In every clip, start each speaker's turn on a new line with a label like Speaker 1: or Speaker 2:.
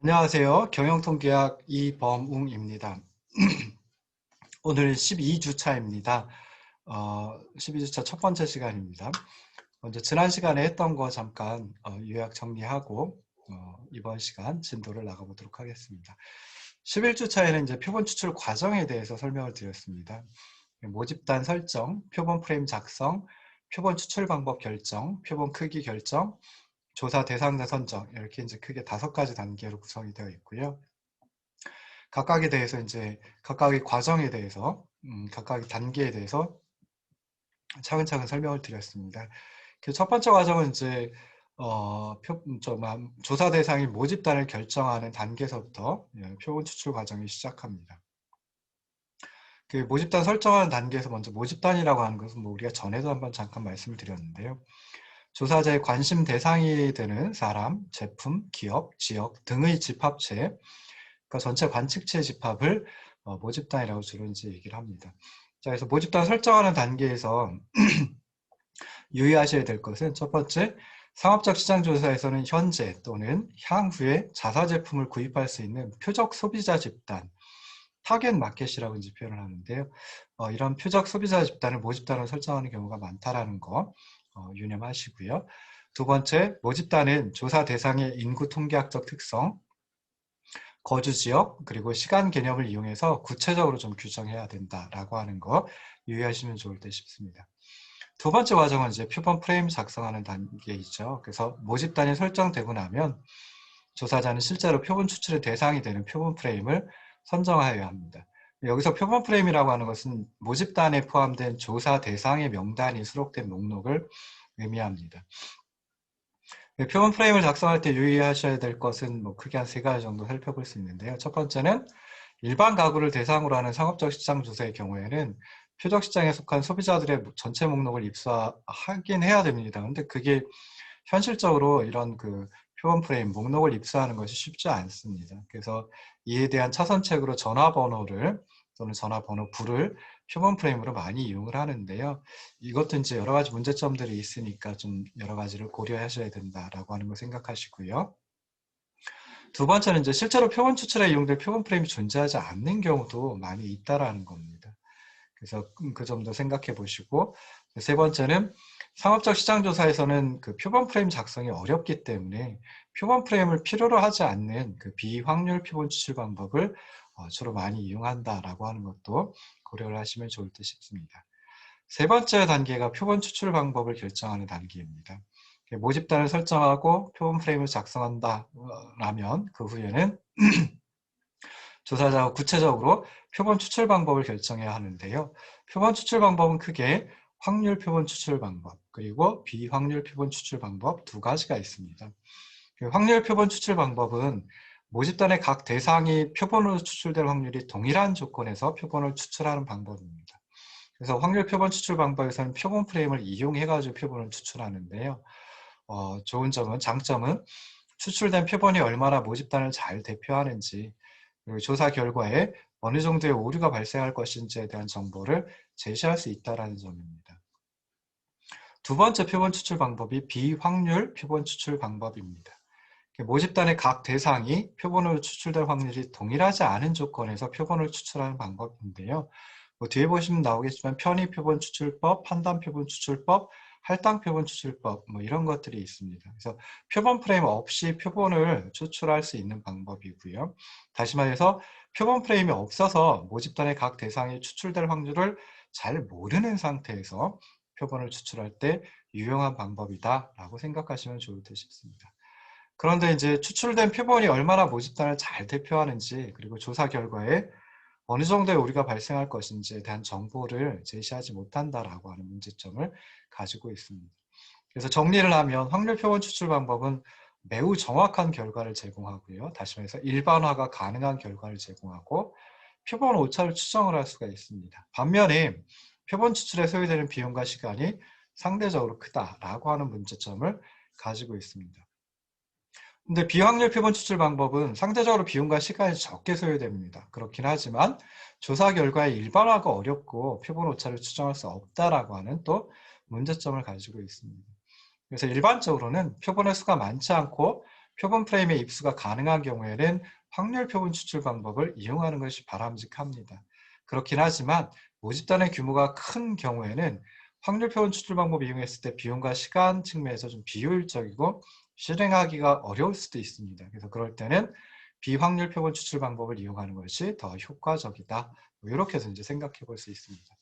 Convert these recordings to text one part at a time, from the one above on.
Speaker 1: 안녕하세요. 경영통계학 이범웅입니다. 오늘 12주차입니다. 12주차 첫 번째 시간입니다. 먼저 지난 시간에 했던 거 잠깐 요약 정리하고 이번 시간 진도를 나가보도록 하겠습니다. 11주차에는 이제 표본 추출 과정에 대해서 설명을 드렸습니다. 모집단 설정, 표본 프레임 작성, 표본 추출 방법 결정, 표본 크기 결정, 조사 대상자 선정, 이렇게 이제 크게 5가지 단계로 구성이 되어 있고요. 각각에 대해서 이제 각각의 과정에 대해서 각각의 단계에 대해서 차근차근 설명을 드렸습니다. 그 첫 번째 과정은 이제 조사 대상이 모집단을 결정하는 단계에서부터 표본 추출 과정이 시작합니다. 그 모집단 설정하는 단계에서 먼저 모집단이라고 하는 것은 뭐 우리가 전에도 한번 잠깐 말씀을 드렸는데요. 조사자의 관심 대상이 되는 사람, 제품, 기업, 지역 등의 집합체, 그러니까 전체 관측체 집합을 모집단이라고 주로 이제 얘기를 합니다. 자, 그래서 모집단 설정하는 단계에서 유의하셔야 될 것은 첫 번째, 상업적 시장 조사에서는 현재 또는 향후에 자사 제품을 구입할 수 있는 표적 소비자 집단, 타겟 마켓이라고 이제 표현을 하는데요. 이런 표적 소비자 집단을 모집단으로 설정하는 경우가 많다라는 거 유념하시고요. 두 번째, 모집단은 조사 대상의 인구 통계학적 특성, 거주 지역, 그리고 시간 개념을 이용해서 구체적으로 좀 규정해야 된다라고 하는 거 유의하시면 좋을 듯 싶습니다. 두 번째 과정은 이제 표본 프레임 작성하는 단계이죠. 그래서 모집단이 설정되고 나면 조사자는 실제로 표본 추출의 대상이 되는 표본 프레임을 선정하여야 합니다. 여기서 표본 프레임이라고 하는 것은 모집단에 포함된 조사 대상의 명단이 수록된 목록을 의미합니다. 표본 프레임을 작성할 때 유의하셔야 될 것은 뭐 크게 한 3가지 정도 살펴볼 수 있는데요. 첫 번째는 일반 가구를 대상으로 하는 상업적 시장 조사의 경우에는 표적 시장에 속한 소비자들의 전체 목록을 입수하긴 해야 됩니다. 근데 그게 현실적으로 이런 그 표본 프레임, 목록을 입수하는 것이 쉽지 않습니다. 그래서 이에 대한 차선책으로 전화번호를 또는 전화번호부를 표본 프레임으로 많이 이용을 하는데요. 이것도 이제 여러 가지 문제점들이 있으니까 좀 여러 가지를 고려하셔야 된다라고 하는 걸 생각하시고요. 두 번째는 이제 실제로 표본 추출에 이용될 표본 프레임이 존재하지 않는 경우도 많이 있다라는 겁니다. 그래서 그 점도 생각해 보시고, 세 번째는 상업적 시장 조사에서는 그 표본 프레임 작성이 어렵기 때문에 표본 프레임을 필요로 하지 않는 그 비확률 표본 추출 방법을 주로 많이 이용한다라고 하는 것도 고려를 하시면 좋을 듯 싶습니다. 세 번째 단계가 표본 추출 방법을 결정하는 단계입니다. 모집단을 설정하고 표본 프레임을 작성한다라면 그 후에는 조사자가 구체적으로 표본 추출 방법을 결정해야 하는데요. 표본 추출 방법은 크게 확률 표본 추출 방법 그리고 비확률 표본 추출 방법 2가지가 있습니다. 확률 표본 추출 방법은 모집단의 각 대상이 표본으로 추출될 확률이 동일한 조건에서 표본을 추출하는 방법입니다. 그래서 확률 표본 추출 방법에서는 표본 프레임을 이용해가지고 표본을 추출하는데요. 좋은 점은, 장점은 추출된 표본이 얼마나 모집단을 잘 대표하는지, 그리고 조사 결과에 어느 정도의 오류가 발생할 것인지에 대한 정보를 제시할 수 있다는 점입니다. 두 번째 표본 추출 방법이 비확률 표본 추출 방법입니다. 모집단의 각 대상이 표본으로 추출될 확률이 동일하지 않은 조건에서 표본을 추출하는 방법인데요. 뒤에 보시면 나오겠지만 편의 표본 추출법, 판단 표본 추출법, 할당 표본 추출법 이런 것들이 있습니다. 그래서 표본 프레임 없이 표본을 추출할 수 있는 방법이고요. 다시 말해서 표본 프레임이 없어서 모집단의 각 대상이 추출될 확률을 잘 모르는 상태에서 표본을 추출할 때 유용한 방법이다라고 생각하시면 좋을 듯 싶습니다. 그런데 이제 추출된 표본이 얼마나 모집단을 잘 대표하는지, 그리고 조사 결과에 어느 정도의 오류가 발생할 것인지에 대한 정보를 제시하지 못한다라고 하는 문제점을 가지고 있습니다. 그래서 정리를 하면 확률 표본 추출 방법은 매우 정확한 결과를 제공하고요. 다시 말해서 일반화가 가능한 결과를 제공하고 표본 오차를 추정을 할 수가 있습니다. 반면에 표본 추출에 소요되는 비용과 시간이 상대적으로 크다라고 하는 문제점을 가지고 있습니다. 근데 비확률 표본 추출 방법은 상대적으로 비용과 시간이 적게 소요됩니다. 그렇긴 하지만 조사 결과의 일반화가 어렵고 표본 오차를 추정할 수 없다라고 하는 또 문제점을 가지고 있습니다. 그래서 일반적으로는 표본의 수가 많지 않고 표본 프레임의 입수가 가능한 경우에는 확률 표본 추출 방법을 이용하는 것이 바람직합니다. 그렇긴 하지만 모집단의 규모가 큰 경우에는 확률 표본 추출 방법을 이용했을 때 비용과 시간 측면에서 좀 비효율적이고 실행하기가 어려울 수도 있습니다. 그래서 그럴 때는 비확률 표본 추출 방법을 이용하는 것이 더 효과적이다. 이렇게 해서 이제 생각해 볼 수 있습니다.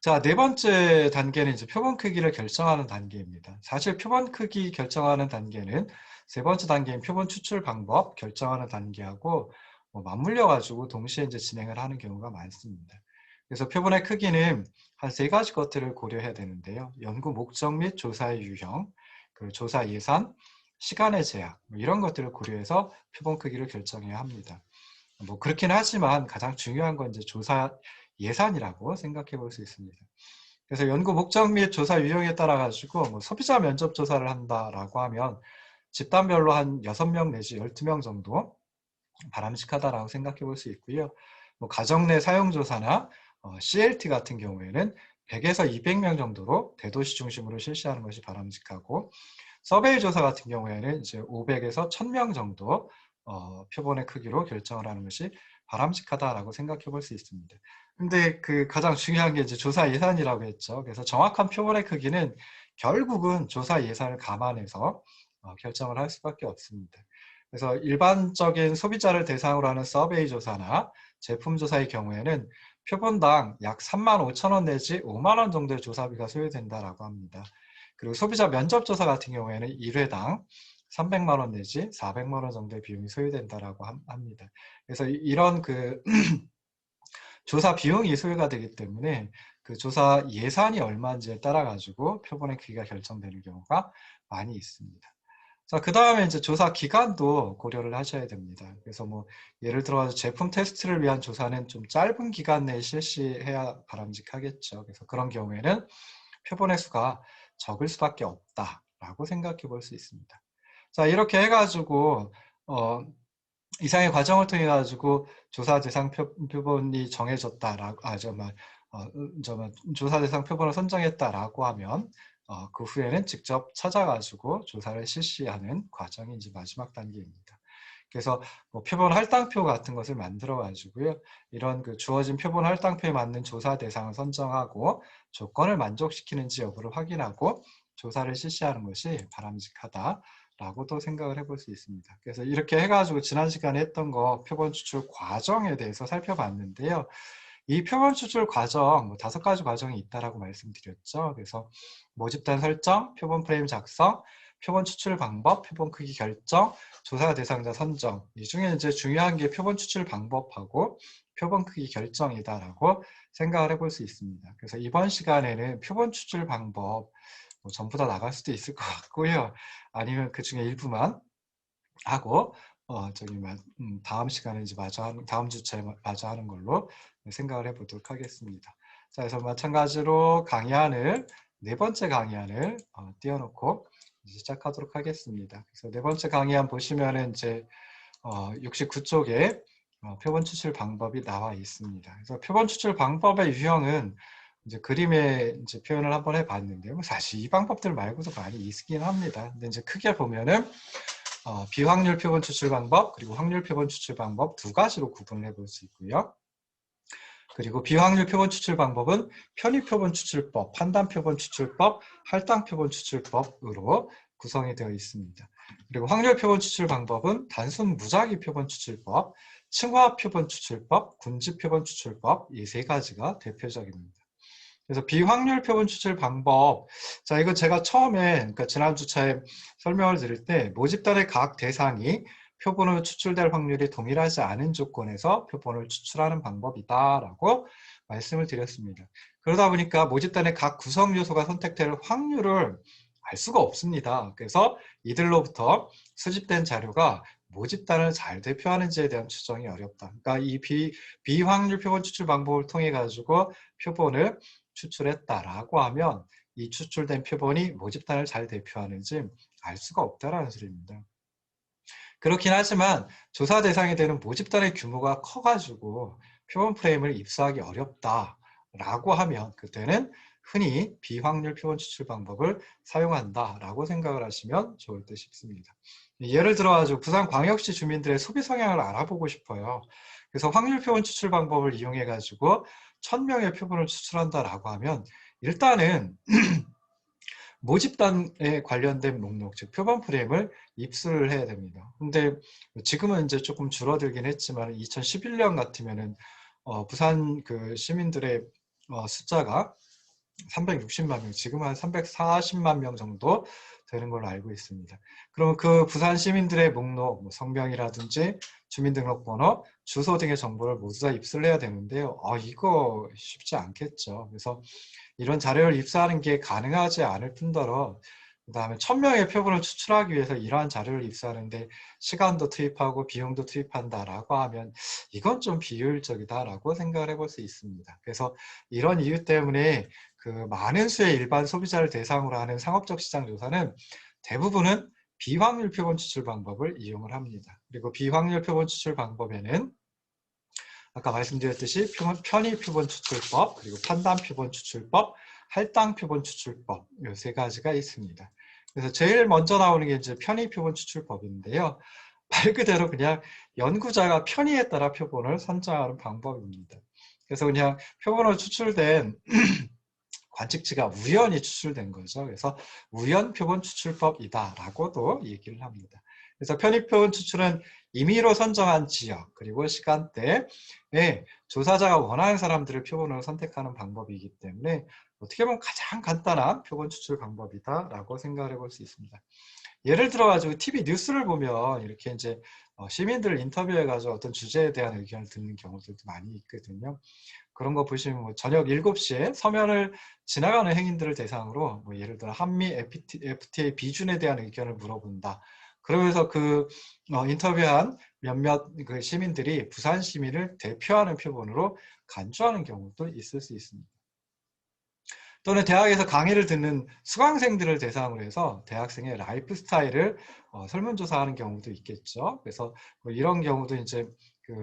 Speaker 1: 자, 네 번째 단계는 이제 표본 크기를 결정하는 단계입니다. 사실 표본 크기 결정하는 단계는 세 번째 단계인 표본 추출 방법 결정하는 단계하고 맞물려 가지고 동시에 이제 진행을 하는 경우가 많습니다. 그래서 표본의 크기는 한 세 가지 것들을 고려해야 되는데요. 연구 목적 및 조사의 유형, 그리고 조사 예산, 시간의 제약 이런 것들을 고려해서 표본 크기를 결정해야 합니다. 그렇긴 하지만 가장 중요한 건 이제 조사 예산이라고 생각해 볼 수 있습니다. 그래서 연구 목적 및 조사 유형에 따라 가지고 소비자 면접 조사를 한다라고 하면 집단별로 한 6명 내지 12명 정도 바람직하다라고 생각해 볼 수 있고요. 가정 내 사용 조사나 CLT 같은 경우에는 100에서 200명 정도로 대도시 중심으로 실시하는 것이 바람직하고, 서베이 조사 같은 경우에는 이제 500에서 1000명 정도 표본의 크기로 결정을 하는 것이 바람직하다라고 생각해 볼 수 있습니다. 근데 그 가장 중요한 게 이제 조사 예산이라고 했죠. 그래서 정확한 표본의 크기는 결국은 조사 예산을 감안해서 결정을 할 수밖에 없습니다. 그래서 일반적인 소비자를 대상으로 하는 서베이 조사나 제품 조사의 경우에는 표본당 약 35,000원 내지 5만 원 정도의 조사비가 소요된다라고 합니다. 그리고 소비자 면접 조사 같은 경우에는 1회당 300만 원 내지 400만 원 정도의 비용이 소요된다라고 합니다. 그래서 이런 그 조사 비용이 소요가 되기 때문에 그 조사 예산이 얼마인지에 따라 가지고 표본의 크기가 결정되는 경우가 많이 있습니다. 자, 그 다음에 이제 조사 기간도 고려를 하셔야 됩니다. 그래서 예를 들어 제품 테스트를 위한 조사는 좀 짧은 기간 내에 실시해야 바람직하겠죠. 그래서 그런 경우에는 표본의 수가 적을 수밖에 없다라고 생각해 볼 수 있습니다. 자, 이렇게 해가지고 이상의 과정을 통해 가지고 조사 대상 표본이 정해졌다라고 조사 대상 표본을 선정했다라고 하면 그 후에는 직접 찾아가지고 조사를 실시하는 과정이 이제 마지막 단계입니다. 그래서 표본 할당표 같은 것을 만들어 가지고요, 이런 그 주어진 표본 할당표에 맞는 조사 대상을 선정하고 조건을 만족시키는지 여부를 확인하고 조사를 실시하는 것이 바람직하다라고도 생각을 해볼 수 있습니다. 그래서 이렇게 해가지고 지난 시간에 했던 거 표본 추출 과정에 대해서 살펴봤는데요. 이 표본 추출 과정 5가지 과정이 있다라고 말씀드렸죠. 그래서 모집단 설정, 표본 프레임 작성, 표본 추출 방법, 표본 크기 결정, 조사 대상자 선정. 이 중에 이제 중요한 게 표본 추출 방법하고 표본 크기 결정이다라고 생각을 해볼 수 있습니다. 그래서 이번 시간에는 표본 추출 방법 전부 다 나갈 수도 있을 것 같고요. 아니면 그 중에 일부만 하고 다음 시간에 이제 다음 주차에 마저 하는 걸로 생각을 해보도록 하겠습니다. 자, 그래서 마찬가지로 강의안을 네 번째 강의안을 띄워놓고 이제 시작하도록 하겠습니다. 그래서 네 번째 강의안 보시면은 이제 69쪽에 표본 추출 방법이 나와 있습니다. 그래서 표본 추출 방법의 유형은 이제 그림에 이제 표현을 한번 해봤는데요. 사실 이 방법들 말고도 많이 있긴 합니다. 근데 이제 크게 보면은 비확률 표본 추출 방법 그리고 확률 표본 추출 방법 두 가지로 구분을 해볼 수 있고요. 그리고 비확률 표본 추출 방법은 편의 표본 추출법, 판단 표본 추출법, 할당 표본 추출법으로 구성이 되어 있습니다. 그리고 확률 표본 추출 방법은 단순 무작위 표본 추출법, 층화 표본 추출법, 군집 표본 추출법 이 세 가지가 대표적입니다. 그래서 비확률 표본 추출 방법, 자, 이거 제가 처음에 그러니까 지난 주차에 설명을 드릴 때 모집단의 각 대상이 표본으로 추출될 확률이 동일하지 않은 조건에서 표본을 추출하는 방법이다라고 말씀을 드렸습니다. 그러다 보니까 모집단의 각 구성 요소가 선택될 확률을 알 수가 없습니다. 그래서 이들로부터 수집된 자료가 모집단을 잘 대표하는지에 대한 추정이 어렵다. 그러니까 이 비확률 표본 추출 방법을 통해 가지고 표본을 추출했다라고 하면 이 추출된 표본이 모집단을 잘 대표하는지 알 수가 없다라는 소리입니다. 그렇긴 하지만 조사 대상이 되는 모집단의 규모가 커가지고 표본 프레임을 입수하기 어렵다라고 하면 그때는 흔히 비확률 표본 추출 방법을 사용한다라고 생각을 하시면 좋을 듯 싶습니다. 예를 들어가지고 부산광역시 주민들의 소비 성향을 알아보고 싶어요. 그래서 확률 표본 추출 방법을 이용해 가지고 1000명의 표본을 추출한다라고 하면 일단은 모집단에 관련된 목록, 즉 표본 프레임을 입수를 해야 됩니다. 근데 지금은 이제 조금 줄어들긴 했지만 2011년 같으면은 부산 그 시민들의 숫자가 360만 명, 지금 한 340만 명 정도 되는 걸로 알고 있습니다. 그러면 그 부산 시민들의 목록, 뭐 성명이라든지 주민등록번호, 주소 등의 정보를 모두 다 입수를 해야 되는데요. 이거 쉽지 않겠죠. 그래서 이런 자료를 입수하는 게 가능하지 않을 뿐더러 그 다음에 1000명의 표본을 추출하기 위해서 이러한 자료를 입수하는데 시간도 투입하고 비용도 투입한다라고 하면 이건 좀 비효율적이다라고 생각을 해볼 수 있습니다. 그래서 이런 이유 때문에 그 많은 수의 일반 소비자를 대상으로 하는 상업적 시장 조사는 대부분은 비확률 표본 추출 방법을 이용을 합니다. 그리고 비확률 표본 추출 방법에는 아까 말씀드렸듯이 편의 표본 추출법, 그리고 판단 표본 추출법, 할당 표본 추출법 이 세 가지가 있습니다. 그래서 제일 먼저 나오는 게 이제 편의 표본 추출법인데요. 말 그대로 그냥 연구자가 편의에 따라 표본을 선정하는 방법입니다. 그래서 그냥 표본으로 추출된 관측치가 우연히 추출된 거죠. 그래서 우연 표본 추출법이다라고도 얘기를 합니다. 그래서 편의 표본 추출은 임의로 선정한 지역 그리고 시간대에 조사자가 원하는 사람들을 표본으로 선택하는 방법이기 때문에 어떻게 보면 가장 간단한 표본 추출 방법이다라고 생각을 해볼 수 있습니다. 예를 들어가지고 TV 뉴스를 보면 이렇게 이제 시민들을 인터뷰해가지고 어떤 주제에 대한 의견을 듣는 경우들도 많이 있거든요. 그런 거 보시면 뭐 저녁 7시에 서면을 지나가는 행인들을 대상으로 뭐 예를 들어 한미 FTA 비준에 대한 의견을 물어본다. 그러면서 그 인터뷰한 몇몇 그 시민들이 부산 시민을 대표하는 표본으로 간주하는 경우도 있을 수 있습니다. 또는 대학에서 강의를 듣는 수강생들을 대상으로 해서 대학생의 라이프 스타일을 설문조사하는 경우도 있겠죠. 그래서 뭐 이런 경우도 이제 그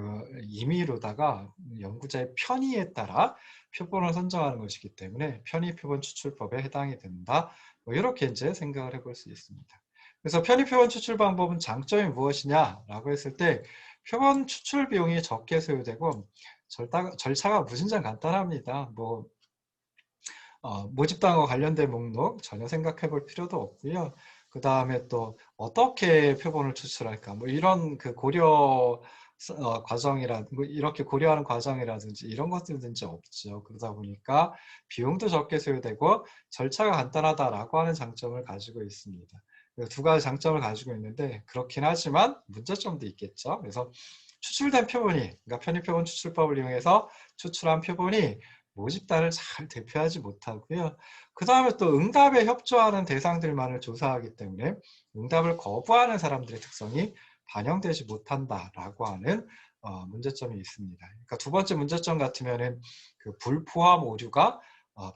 Speaker 1: 임의로다가 연구자의 편의에 따라 표본을 선정하는 것이기 때문에 편의 표본 추출법에 해당이 된다. 뭐 이렇게 이제 생각을 해볼 수 있습니다. 그래서 편의 표본 추출 방법은 장점이 무엇이냐라고 했을 때 표본 추출 비용이 적게 소요되고 절차가 무진장 간단합니다. 뭐 모집당과 관련된 목록 전혀 생각해 볼 필요도 없고요. 그 다음에 또 어떻게 표본을 추출할까 뭐 이런 그 고려 뭐 이렇게 고려하는 과정이라든지 이런 것들든지 없죠. 그러다 보니까 비용도 적게 소요되고 절차가 간단하다라고 하는 장점을 가지고 있습니다. 두 가지 장점을 가지고 있는데 그렇긴 하지만 문제점도 있겠죠. 그래서 추출된 표본이, 그러니까 편의표본 추출법을 이용해서 추출한 표본이 모집단을 잘 대표하지 못하고요. 그 다음에 또 응답에 협조하는 대상들만을 조사하기 때문에 응답을 거부하는 사람들의 특성이 반영되지 못한다라고 하는 문제점이 있습니다. 그러니까 두 번째 문제점 같으면은 그 불포함 오류가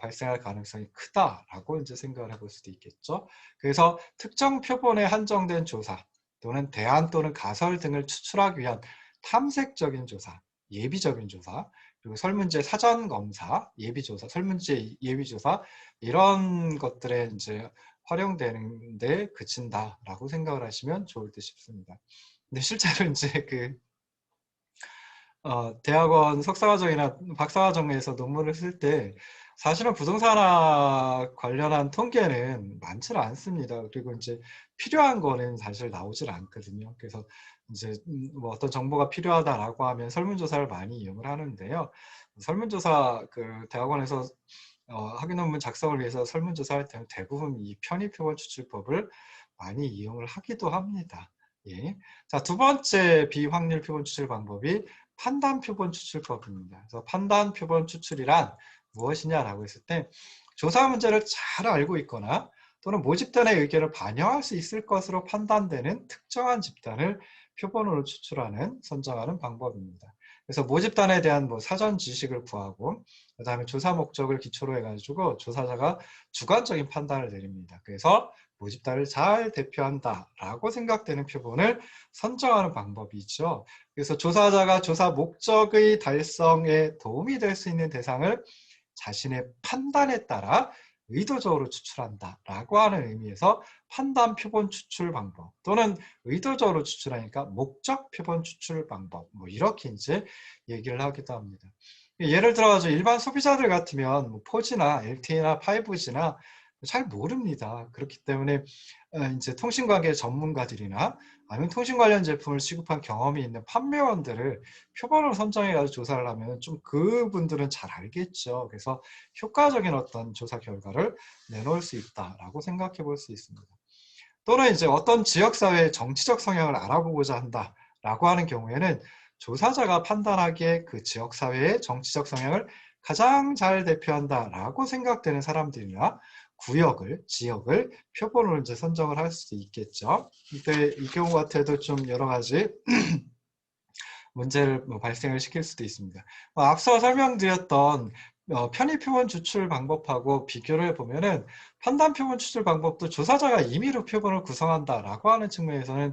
Speaker 1: 발생할 가능성이 크다라고 이제 생각을 해볼 수도 있겠죠. 그래서 특정 표본에 한정된 조사 또는 대안 또는 가설 등을 추출하기 위한 탐색적인 조사, 예비적인 조사, 그리고 설문제 사전 검사, 예비조사, 설문제 예비조사 이런 것들에 이제 활용되는데 그친다라고 생각을 하시면 좋을 듯 싶습니다. 근데 실제로 이제 그 대학원 석사과정이나 박사과정에서 논문을 쓸 때 사실은 부동산학 관련한 통계는 많지는 않습니다. 그리고 이제 필요한 거는 사실 나오질 않거든요. 그래서 이제 뭐 어떤 정보가 필요하다라고 하면 설문조사를 많이 이용을 하는데요. 설문조사 그 대학원에서 학위 논문 작성을 위해서 설문조사할 때는 대부분 이 편의표본 추출법을 많이 이용을 하기도 합니다. 예. 자, 두 번째 비확률 표본 추출 방법이 판단 표본 추출법입니다. 그래서 판단 표본 추출이란 무엇이냐라고 했을 때 조사 문제를 잘 알고 있거나 또는 모집단의 의견을 반영할 수 있을 것으로 판단되는 특정한 집단을 표본으로 추출하는 선정하는 방법입니다. 그래서 모집단에 대한 뭐 사전 지식을 구하고 그 다음에 조사 목적을 기초로 해가지고 조사자가 주관적인 판단을 내립니다. 그래서 모집단을 잘 대표한다라고 생각되는 표본을 선정하는 방법이죠. 그래서 조사자가 조사 목적의 달성에 도움이 될 수 있는 대상을 자신의 판단에 따라 의도적으로 추출한다라고 하는 의미에서 판단 표본 추출 방법 또는 의도적으로 추출하니까 목적 표본 추출 방법 뭐 이렇게 이제 얘기를 하기도 합니다. 예를 들어서 일반 소비자들 같으면 뭐 4G나 LTE나 5G나 잘 모릅니다. 그렇기 때문에 이제 통신관계 전문가들이나 아니면 통신 관련 제품을 취급한 경험이 있는 판매원들을 표본을 선정해가지고 조사를 하면 좀 그분들은 잘 알겠죠. 그래서 효과적인 어떤 조사 결과를 내놓을 수 있다라고 생각해 볼 수 있습니다. 또는 이제 어떤 지역사회의 정치적 성향을 알아보고자 한다라고 하는 경우에는 조사자가 판단하기에 그 지역사회의 정치적 성향을 가장 잘 대표한다라고 생각되는 사람들이나 구역을, 지역을 표본으로 이제 선정을 할 수도 있겠죠. 이때 이 경우 같아도 좀 여러 가지 문제를 발생을 시킬 수도 있습니다. 앞서 설명드렸던 편의 표본 추출 방법하고 비교를 해보면은 판단 표본 추출 방법도 조사자가 임의로 표본을 구성한다라고 하는 측면에서는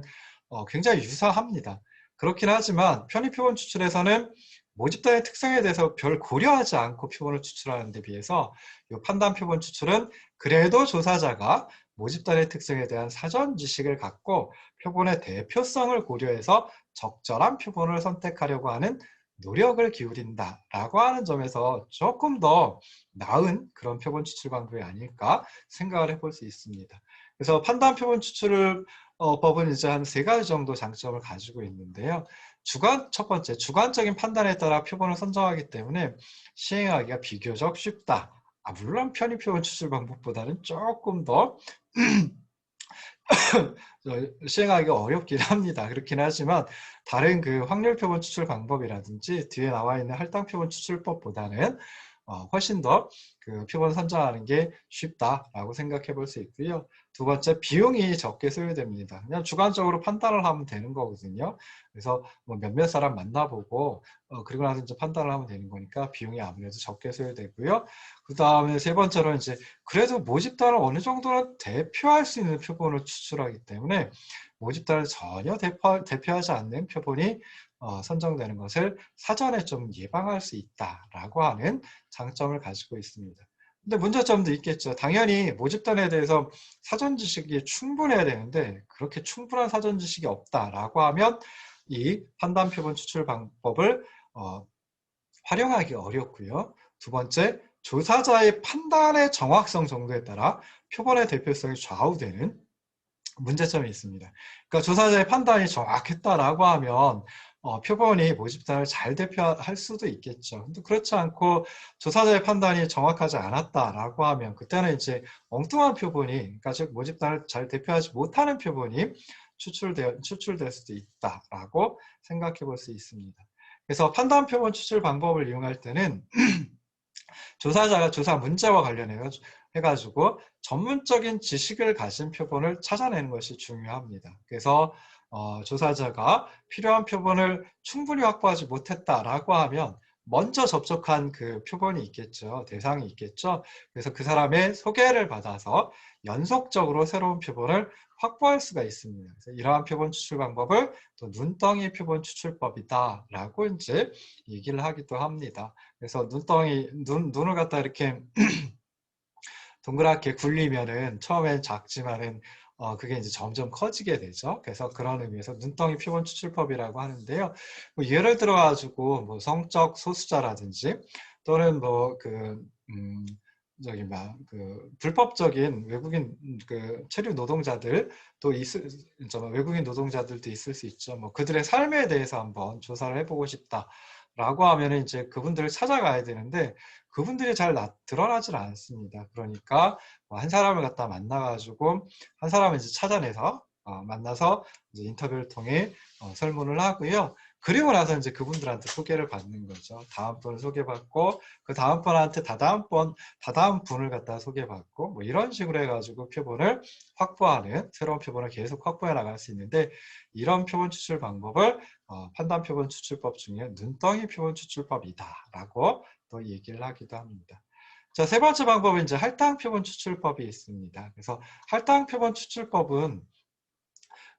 Speaker 1: 굉장히 유사합니다. 그렇긴 하지만 편의 표본 추출에서는 모집단의 특성에 대해서 별 고려하지 않고 표본을 추출하는 데 비해서 이 판단 표본 추출은 그래도 조사자가 모집단의 특성에 대한 사전 지식을 갖고 표본의 대표성을 고려해서 적절한 표본을 선택하려고 하는 노력을 기울인다라고 하는 점에서 조금 더 나은 그런 표본 추출 방법이 아닐까 생각을 해볼 수 있습니다. 그래서 판단 표본 추출을 법은 이제 한 3가지 정도 장점을 가지고 있는데요. 첫 번째, 주관적인 판단에 따라 표본을 선정하기 때문에 시행하기가 비교적 쉽다. 물론 편의 표본 추출 방법보다는 조금 더 시행하기가 어렵긴 합니다. 그렇긴 하지만 다른 그 확률 표본 추출 방법이라든지 뒤에 나와 있는 할당 표본 추출법보다는 훨씬 더 그 표본 선정하는 게 쉽다라고 생각해 볼 수 있고요. 두 번째, 비용이 적게 소요됩니다. 그냥 주관적으로 판단을 하면 되는 거거든요. 그래서 뭐 몇몇 사람 만나보고 그리고 나서 이제 판단을 하면 되는 거니까 비용이 아무래도 적게 소요되고요. 그 다음에 세 번째로 이제 그래도 모집단을 어느 정도는 대표할 수 있는 표본을 추출하기 때문에 모집단을 전혀 대표하지 않는 표본이 선정되는 것을 사전에 좀 예방할 수 있다라고 하는 장점을 가지고 있습니다. 근데 문제점도 있겠죠. 당연히 모집단에 대해서 사전 지식이 충분해야 되는데 그렇게 충분한 사전 지식이 없다라고 하면 이 판단 표본 추출 방법을 활용하기 어렵고요. 두 번째, 조사자의 판단의 정확성 정도에 따라 표본의 대표성이 좌우되는 문제점이 있습니다. 그러니까 조사자의 판단이 정확했다라고 하면 표본이 모집단을 잘 대표할 수도 있겠죠. 근데 그렇지 않고 조사자의 판단이 정확하지 않았다라고 하면 그때는 이제 엉뚱한 표본이, 그러니까 즉 모집단을 잘 대표하지 못하는 표본이 추출될 수도 있다라고 생각해 볼 수 있습니다. 그래서 판단 표본 추출 방법을 이용할 때는 조사자가 조사 문제와 관련해가지고 전문적인 지식을 가진 표본을 찾아내는 것이 중요합니다. 그래서 조사자가 필요한 표본을 충분히 확보하지 못했다라고 하면 먼저 접촉한 그 표본이 있겠죠. 대상이 있겠죠. 그래서 그 사람의 소개를 받아서 연속적으로 새로운 표본을 확보할 수가 있습니다. 그래서 이러한 표본 추출 방법을 또 눈덩이 표본 추출법이다라고 이제 얘기를 하기도 합니다. 그래서 눈을 갖다 이렇게 동그랗게 굴리면은 처음엔 작지만은 그게 이제 점점 커지게 되죠. 그래서 그런 의미에서 눈덩이 표본 추출법이라고 하는데요. 뭐 예를 들어 가지고 뭐 성적 소수자라든지 또는 불법적인 외국인 그 체류 노동자들도 외국인 노동자들도 있을 수 있죠. 뭐 그들의 삶에 대해서 한번 조사를 해보고 싶다라고 하면은 이제 그분들을 찾아가야 되는데 그분들이 잘 드러나질 않습니다. 그러니까 한 사람을 갖다 만나가지고 한 사람을 이제 찾아내서 만나서 이제 인터뷰를 통해 설문을 하고요. 그리고 나서 이제 그분들한테 소개를 받는 거죠. 다음 분을 소개받고 그 다음 분한테 다다음 분을 갖다 소개받고 뭐 이런 식으로 해가지고 표본을 확보하는 새로운 표본을 계속 확보해 나갈 수 있는데 이런 표본 추출 방법을 판단 표본 추출법 중에 눈덩이 표본 추출법이다라고 또 얘기를 하기도 합니다. 자, 세 번째 방법은 이제 할당 표본 추출법이 있습니다. 그래서 할당 표본 추출법은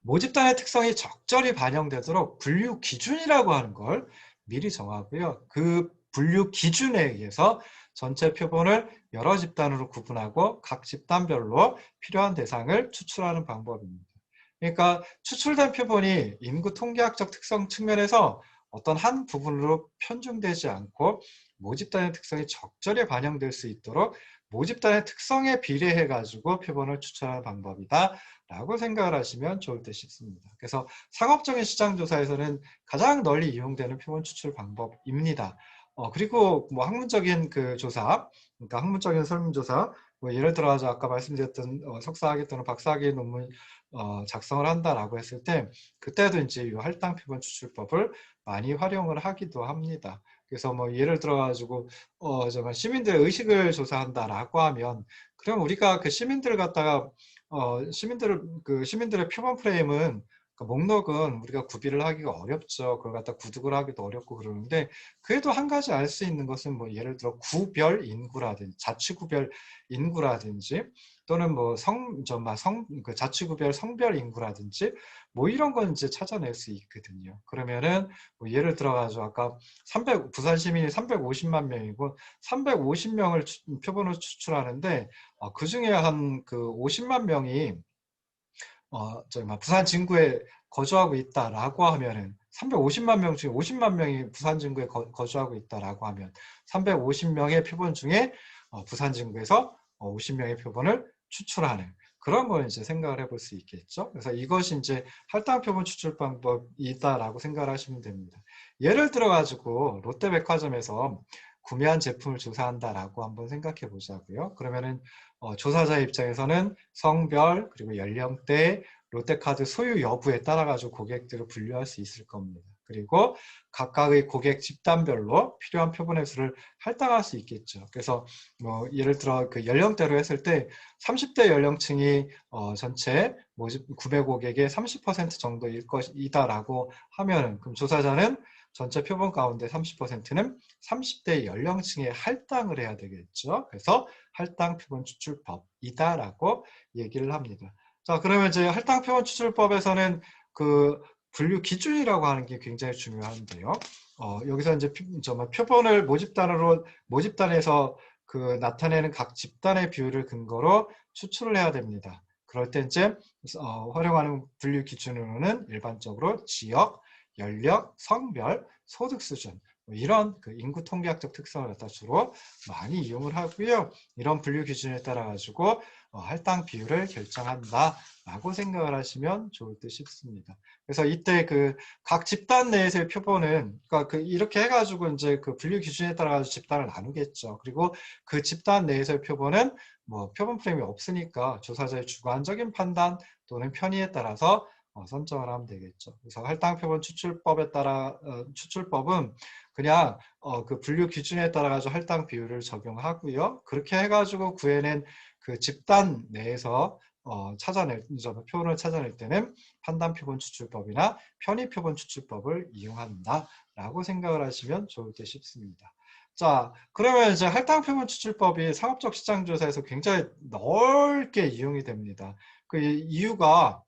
Speaker 1: 모집단의 특성이 적절히 반영되도록 분류 기준이라고 하는 걸 미리 정하고요. 그 분류 기준에 의해서 전체 표본을 여러 집단으로 구분하고 각 집단별로 필요한 대상을 추출하는 방법입니다. 그러니까 추출된 표본이 인구 통계학적 특성 측면에서 어떤 한 부분으로 편중되지 않고 모집단의 특성이 적절히 반영될 수 있도록 모집단의 특성에 비례해 가지고 표본을 추출하는 방법이다 라고 생각을 하시면 좋을 듯 싶습니다. 그래서 상업적인 시장조사에서는 가장 널리 이용되는 표본 추출 방법입니다. 그리고 뭐 학문적인 그 조사, 그러니까 학문적인 설문조사, 뭐 예를 들어서 아까 말씀드렸던 석사학위 또는 박사학위 논문 작성을 한다라고 했을 때 그때도 이제 이 할당 표본 추출법을 많이 활용을 하기도 합니다. 그래서 뭐 예를 들어 가지고 정말 시민들의 의식을 조사한다라고 하면 그럼 우리가 그 시민들을 갖다가 시민들의 표본 프레임은 그 목록은 우리가 구비를 하기가 어렵죠. 그걸 갖다 구독을 하기도 어렵고 그러는데 그래도 한 가지 알 수 있는 것은 뭐 예를 들어 구별 인구라든지 자치구별 인구라든지 또는 뭐 그 자치구별 성별 인구라든지 뭐 이런 건 이제 찾아낼 수 있거든요. 그러면은 뭐 예를 들어가지고 아까 부산 시민이 350만 명이고 350명을 표본으로 추출하는데 그 중에 한 그 50만 명이 부산 진구에 거주하고 있다라고 하면은 350만 명 중에 50만 명이 부산 진구에 거주하고 있다라고 하면 350명의 표본 중에 부산 진구에서 50명의 표본을 추출하는 그런 걸 이제 생각을 해볼 수 있겠죠. 그래서 이것이 이제 할당 표본 추출 방법이다라고 생각을 하시면 됩니다. 예를 들어 가지고 롯데백화점에서 구매한 제품을 조사한다라고 한번 생각해 보자고요. 그러면은 조사자 입장에서는 성별 그리고 연령대 롯데카드 소유 여부에 따라 가지고 고객들을 분류할 수 있을 겁니다. 그리고 각각의 고객 집단별로 필요한 표본의 수를 할당할 수 있겠죠. 그래서 뭐 예를 들어 그 연령대로 했을 때 30대 연령층이 전체 모집 구매 고객의 30% 정도일 것이다라고 하면은 그럼 조사자는 전체 표본 가운데 30%는 30대 연령층에 할당을 해야 되겠죠. 그래서 할당 표본 추출법이다라고 얘기를 합니다. 자, 그러면 이제 할당 표본 추출법에서는 그 분류 기준이라고 하는 게 굉장히 중요한데요. 여기서 이제 표본을 모집단에서 그 나타내는 각 집단의 비율을 근거로 추출을 해야 됩니다. 그럴 때 이제 활용하는 분류 기준으로는 일반적으로 지역, 연령, 성별, 소득 수준 뭐 이런 그 인구 통계학적 특성을 갖다 주로 많이 이용을 하고요. 이런 분류 기준에 따라 가지고 할당 비율을 결정한다라고 생각을 하시면 좋을 듯 싶습니다. 그래서 이때 그 각 집단 내에서의 표본은 그러니까 그 이렇게 해가지고 이제 그 분류 기준에 따라 가지고 집단을 나누겠죠. 그리고 그 집단 내에서의 표본은 뭐 표본 프레임이 없으니까 조사자의 주관적인 판단 또는 편의에 따라서 선정을 하면 되겠죠. 그래서 할당 표본 추출법에 따라 추출법은 그냥 그 분류 기준에 따라 가지고 할당 비율을 적용하고요. 그렇게 해가지고 구해낸 그 집단 내에서 표본을 찾아낼 때는 판단 표본 추출법이나 편의 표본 추출법을 이용한다라고 생각을 하시면 좋을 듯 싶습니다. 자, 그러면 이제 할당 표본 추출법이 상업적 시장 조사에서 굉장히 넓게 이용이 됩니다. 그 이유가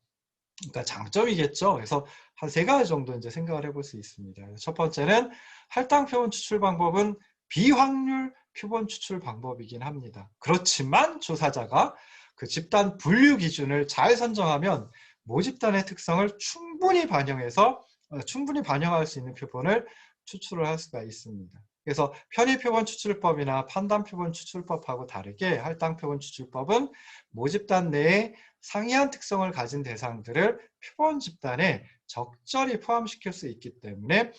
Speaker 1: 그러니까 장점이겠죠. 그래서 한 3가지 정도 이제 생각을 해볼 수 있습니다. 첫 번째는 할당 표본 추출 방법은 비확률 표본 추출 방법이긴 합니다. 그렇지만 조사자가 그 집단 분류 기준을 잘 선정하면 모집단의 특성을 충분히 반영할 수 있는 표본을 추출을 할 수가 있습니다. 그래서 편의 표본 추출법이나 판단 표본 추출법하고 다르게 할당 표본 추출법은 모집단 내에 상이한 특성을 가진 대상들을 표본 집단에 적절히 포함시킬 수 있기 때문에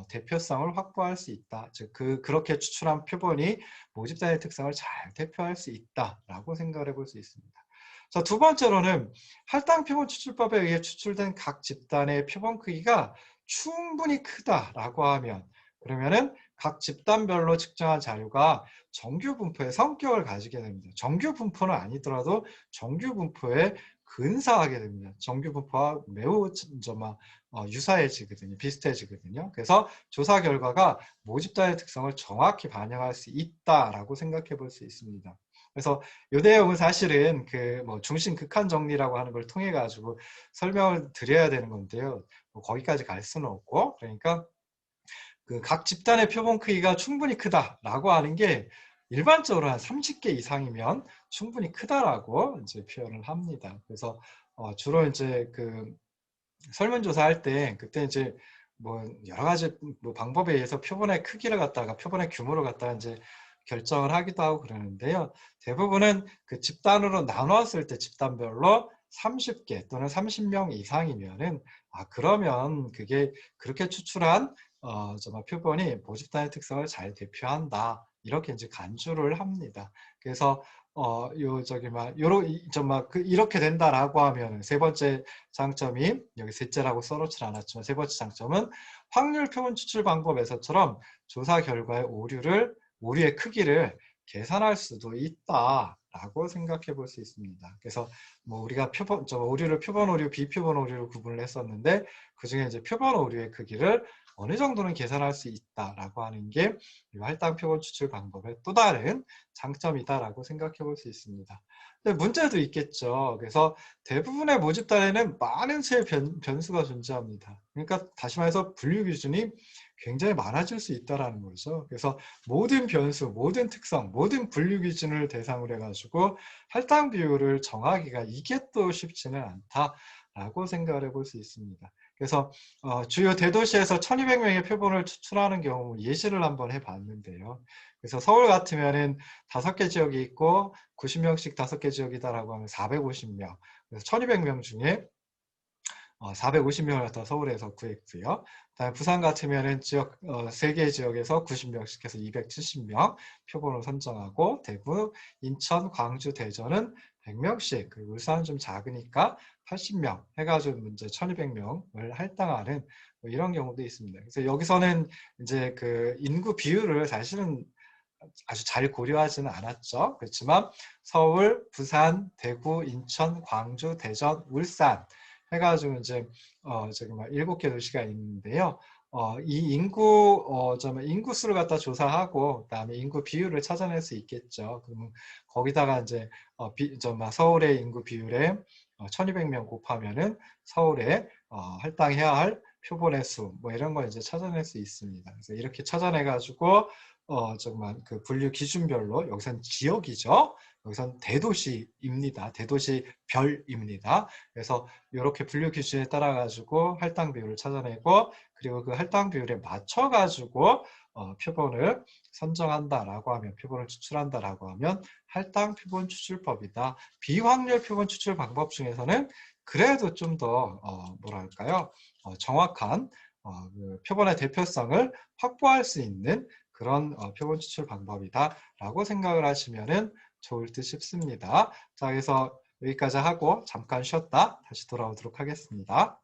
Speaker 1: 대표성을 확보할 수 있다. 즉 그렇게 추출한 표본이 모집단의 특성을 잘 대표할 수 있다라고 생각을 해볼 수 있습니다. 자, 두 번째로는 할당 표본 추출법에 의해 추출된 각 집단의 표본 크기가 충분히 크다라고 하면 그러면은 각 집단별로 측정한 자료가 정규 분포의 성격을 가지게 됩니다. 정규 분포는 아니더라도 정규 분포에 근사하게 됩니다. 정규 분포와 매우 유사해지거든요. 비슷해지거든요. 그래서 조사 결과가 모집단의 특성을 정확히 반영할 수 있다라고 생각해 볼 수 있습니다. 그래서 이 내용은 사실은 그 뭐 중심 극한 정리라고 하는 걸 통해 가지고 설명을 드려야 되는 건데요. 뭐 거기까지 갈 수는 없고 그러니까 그 각 집단의 표본 크기가 충분히 크다라고 하는 게 일반적으로 한 30개 이상이면 충분히 크다라고 이제 표현을 합니다. 그래서 주로 이제 그 설문조사할 때 그때 이제 뭐 여러 가지 뭐 방법에 의해서 표본의 크기를 갖다가 표본의 규모를 갖다가 이제 결정을 하기도 하고 그러는데요. 대부분은 그 집단으로 나눴을 때 집단별로 30개 또는 30명 이상이면은 그러면 그게 그렇게 추출한 정말 표본이 모집단의 특성을 잘 대표한다. 이렇게 이제 간주를 합니다. 그래서 요 저기 막 요러 정말 그 이렇게 된다라고 하면 세 번째 장점이 여기 셋째라고 써놓지 않았지만 세 번째 장점은 확률 표본 추출 방법에서처럼 조사 결과의 오류의 크기를 계산할 수도 있다라고 생각해 볼 수 있습니다. 그래서 뭐 우리가 오류를 표본 오류, 비표본 오류로 구분을 했었는데 그 중에 이제 표본 오류의 크기를 어느 정도는 계산할 수 있다라고 하는 게 이 할당 표본 추출 방법의 또 다른 장점이다라고 생각해 볼 수 있습니다. 근데 문제도 있겠죠. 그래서 대부분의 모집단에는 많은 수의 변수가 존재합니다. 그러니까 다시 말해서 분류 기준이 굉장히 많아질 수 있다는 거죠. 그래서 모든 변수, 모든 특성, 모든 분류 기준을 대상으로 해가지고 할당 비율을 정하기가 이게 또 쉽지는 않다라고 생각을 해볼 수 있습니다. 그래서 주요 대도시에서 1200명의 표본을 추출하는 경우 예시를 한번 해봤는데요. 그래서 서울 같으면은 5개 지역이 있고 90명씩 5개 지역이다라고 하면 450명. 그래서 1200명 중에 450명을 갖다 서울에서 구했고요. 그다음에 부산 같으면은 지역 3개 지역에서 90명씩 해서 270명 표본을 선정하고 대구, 인천, 광주, 대전은 100명씩 그리고 울산은 좀 작으니까 80명 해가지고 이제 1200명을 할당하는 뭐 이런 경우도 있습니다. 그래서 여기서는 이제 그 인구 비율을 사실은 아주 잘 고려하지는 않았죠. 그렇지만 서울, 부산, 대구, 인천, 광주, 대전, 울산 해가지고 이제 저기 막 7개 도시가 있는데요. 이 인구수를 갖다 조사하고 그다음에 인구 비율을 찾아낼 수 있겠죠. 그러면 거기다가 이제 서울의 인구 비율에 1200명 곱하면은 서울에 할당해야 할 표본의 수, 뭐 이런 걸 이제 찾아낼 수 있습니다. 그래서 이렇게 찾아내가지고 정말 그 분류 기준별로 여기선 지역이죠. 여기선 대도시입니다. 대도시별입니다. 그래서 이렇게 분류 기준에 따라 가지고 할당 비율을 찾아내고 그리고 그 할당 비율에 맞춰 가지고 표본을 선정한다라고 하면 표본을 추출한다라고 하면 할당 표본 추출법이다. 비확률 표본 추출 방법 중에서는 그래도 좀 더 뭐랄까요? 정확한 그 표본의 대표성을 확보할 수 있는 그런 표본 추출 방법이다라고 생각을 하시면은 좋을 듯 싶습니다. 자, 그래서 여기까지 하고 잠깐 쉬었다 다시 돌아오도록 하겠습니다.